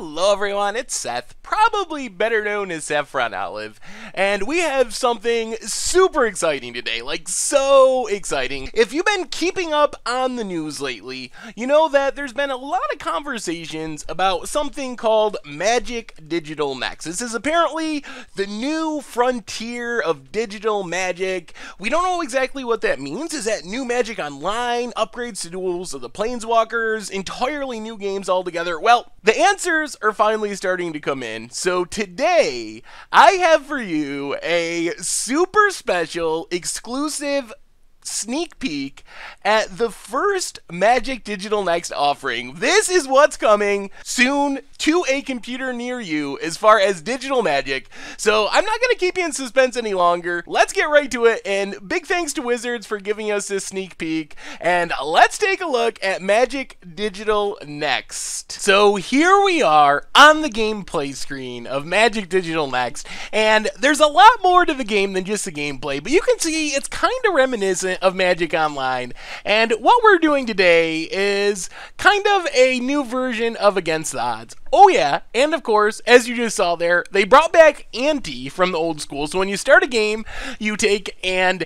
Hello everyone, it's Seth, probably better known as Saffron Olive, and we have something super exciting today, like so exciting. If you've been keeping up on the news lately, you know that there's been a lot of conversations about something called Magic Digital Next. This is apparently the new frontier of digital magic. We don't know exactly what that means. Is that new Magic Online, upgrades to Duels of the Planeswalkers, entirely new games altogether? Well, the answers are finally starting to come in. So today, I have for you a super special, exclusive sneak peek at the first Magic Digital Next offering. This is what's coming soon to a computer near you as far as digital magic. So I'm not going to keep you in suspense any longer. Let's get right to it, and big thanks to Wizards for giving us this sneak peek, and let's take a look at Magic Digital Next. So here we are on the gameplay screen of Magic Digital Next, and there's a lot more to the game than just the gameplay, but you can see it's kind of reminiscent of Magic Online. And what we're doing today is kind of a new version of Against the Odds. Oh yeah, and of course, as you just saw there, they brought back Ante from the old school. So when you start a game, you take and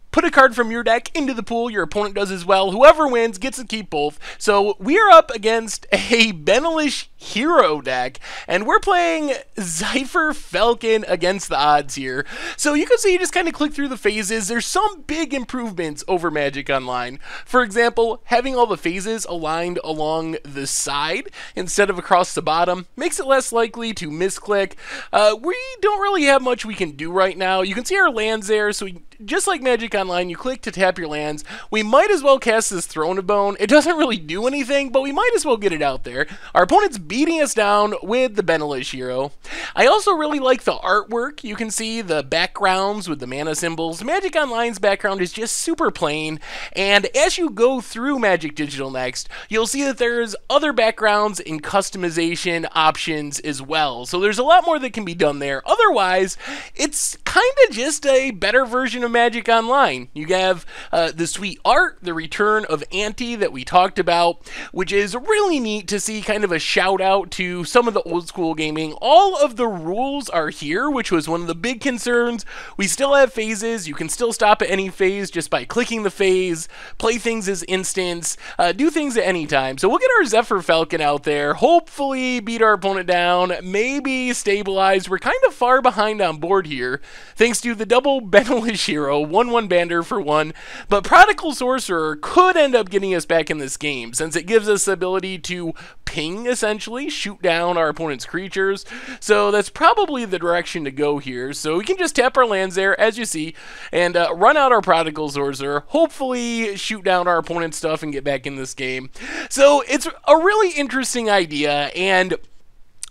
put a card from your deck into the pool. Your opponent does as well. Whoever wins gets to keep both. So we're up against a Benalish Hero deck, and we're playing Zephyr Falcon Against the Odds here. So you can see, you just kind of click through the phases. There's some big improvements over Magic Online. For example, having all the phases aligned along the side instead of across the bottom makes it less likely to misclick. We don't really have much we can do right now. You can see our lands there, so just like Magic Online, you click to tap your lands. We might as well cast this Throne of Bone. It doesn't really do anything, but we might as well get it out there. Our opponent's beating us down with the Benalish Hero. I also really like the artwork. You can see the backgrounds with the mana symbols. Magic Online's background is just super plain, and as you go through Magic Digital Next, you'll see that there's other backgrounds and customization options as well. So there's a lot more that can be done there. Otherwise, it's kind of just a better version of Magic Online. You have the sweet art, the return of Ante that we talked about, which is really neat to see, kind of a shout out to some of the old school gaming. All of the rules are here, which was one of the big concerns. We still have phases. You can still stop at any phase just by clicking the phase, play things as instants, do things at any time. So we'll get our Zephyr Falcon out there, hopefully beat our opponent down, maybe stabilize. We're kind of far behind on board here, thanks to the double Benalish Hero, 1/1 Bander for 1, but Prodigal Sorcerer could end up getting us back in this game, since it gives us the ability to ping, essentially, shoot down our opponent's creatures. So that's probably the direction to go here. So we can just tap our lands there, as you see, and run out our Prodigal Sorcerer, hopefully shoot down our opponent's stuff and get back in this game. So it's a really interesting idea, and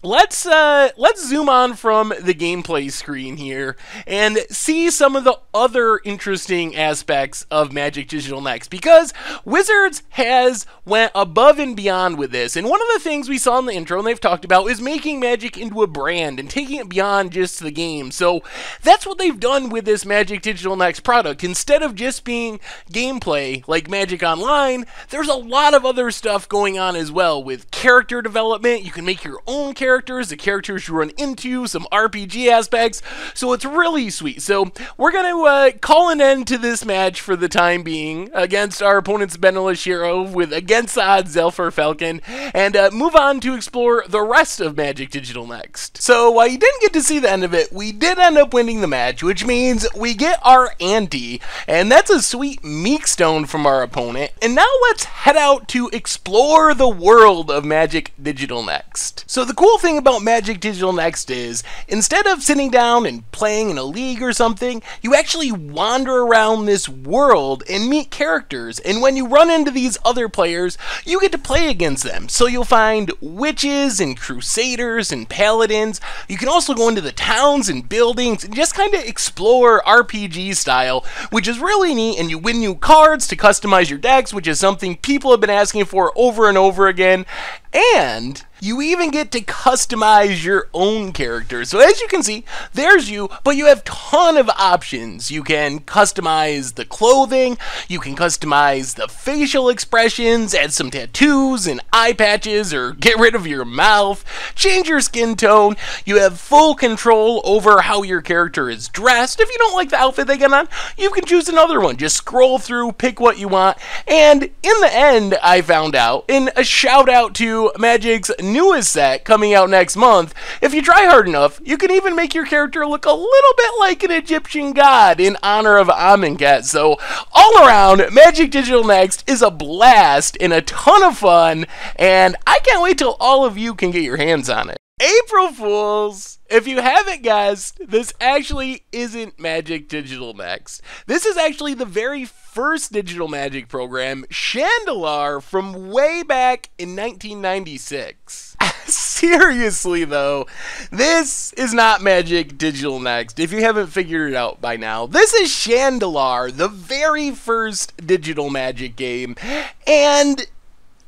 let's zoom on from the gameplay screen here and see some of the other interesting aspects of Magic Digital Next, because Wizards has went above and beyond with this. And one of the things we saw in the intro, and they've talked about, is making Magic into a brand and taking it beyond just the game. So that's what they've done with this Magic Digital Next product. Instead of just being gameplay like Magic Online, there's a lot of other stuff going on as well, with character development. You can make your own characters, the characters you run into, some RPG aspects, so it's really sweet. So we're going to call an end to this match for the time being against our opponent's Benalish Hero with Against the Odds Zephyr Falcon, and move on to explore the rest of Magic Digital Next. So while you didn't get to see the end of it, we did end up winning the match, which means we get our Ante, and that's a sweet Meek Stone from our opponent. And now let's head out to explore the world of Magic Digital Next. So the cool thing about Magic Digital Next is, instead of sitting down and playing in a league or something, you actually wander around this world and meet characters, and when you run into these other players, you get to play against them. So you'll find witches and crusaders and paladins. You can also go into the towns and buildings and just kind of explore RPG style, which is really neat, and you win new cards to customize your decks, which is something people have been asking for over and over again. And you even get to customize your own character. So as you can see, there's you, but you have a ton of options. You can customize the clothing, you can customize the facial expressions, add some tattoos and eye patches, or get rid of your mouth, change your skin tone. You have full control over how your character is dressed. If you don't like the outfit they get on, you can choose another one. Just scroll through, pick what you want, and in the end, I found out, in a shout out to Magic's newest set coming out next month, if you try hard enough, you can even make your character look a little bit like an Egyptian god in honor of Amonkhet. So all around, Magic Digital Next is a blast and a ton of fun, and I can't wait till all of you can get your hands on it. April Fools! If you haven't guessed, this actually isn't Magic Digital Next. This is actually the very first digital magic program, Chandelar, from way back in 1996. Seriously though, this is not Magic Digital Next, if you haven't figured it out by now. This is Chandelar, the very first digital magic game, and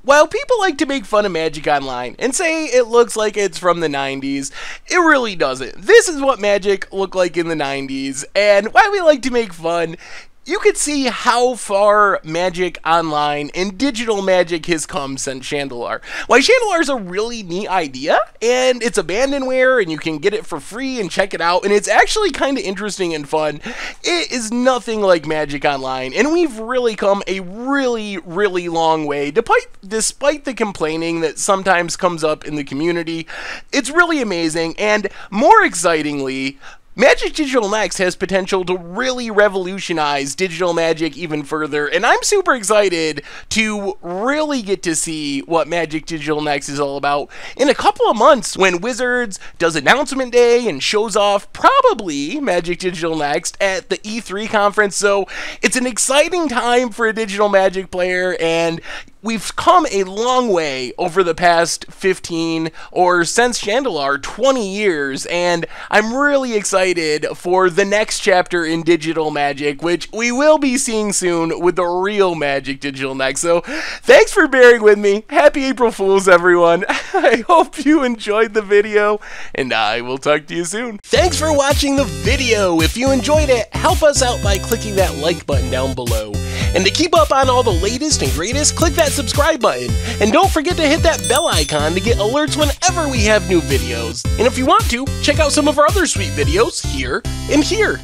while people like to make fun of Magic Online and say it looks like it's from the 90s, it really doesn't. This is what Magic looked like in the 90s, and while we like to make fun, you can see how far Magic Online and digital magic has come since Chandelar. Why Chandelar is a really neat idea, and it's abandonware, and you can get it for free and check it out, and it's actually kind of interesting and fun. It is nothing like Magic Online, and we've really come a really, really long way, despite the complaining that sometimes comes up in the community. It's really amazing, and more excitingly, Magic Digital Next has potential to really revolutionize digital magic even further, and I'm super excited to really get to see what Magic Digital Next is all about in a couple of months when Wizards does announcement day and shows off probably Magic Digital Next at the E3 conference. So it's an exciting time for a digital magic player, and we've come a long way over the past 15 or since Chandelar 20 years, and I'm really excited for the next chapter in digital magic, which we will be seeing soon with the real Magic Digital Next. So thanks for bearing with me. Happy April Fools, everyone. I hope you enjoyed the video, and I will talk to you soon. Thanks for watching the video. If you enjoyed it, help us out by clicking that like button down below. And to keep up on all the latest and greatest, click that subscribe button. And don't forget to hit that bell icon to get alerts whenever we have new videos. And if you want to, check out some of our other sweet videos here and here.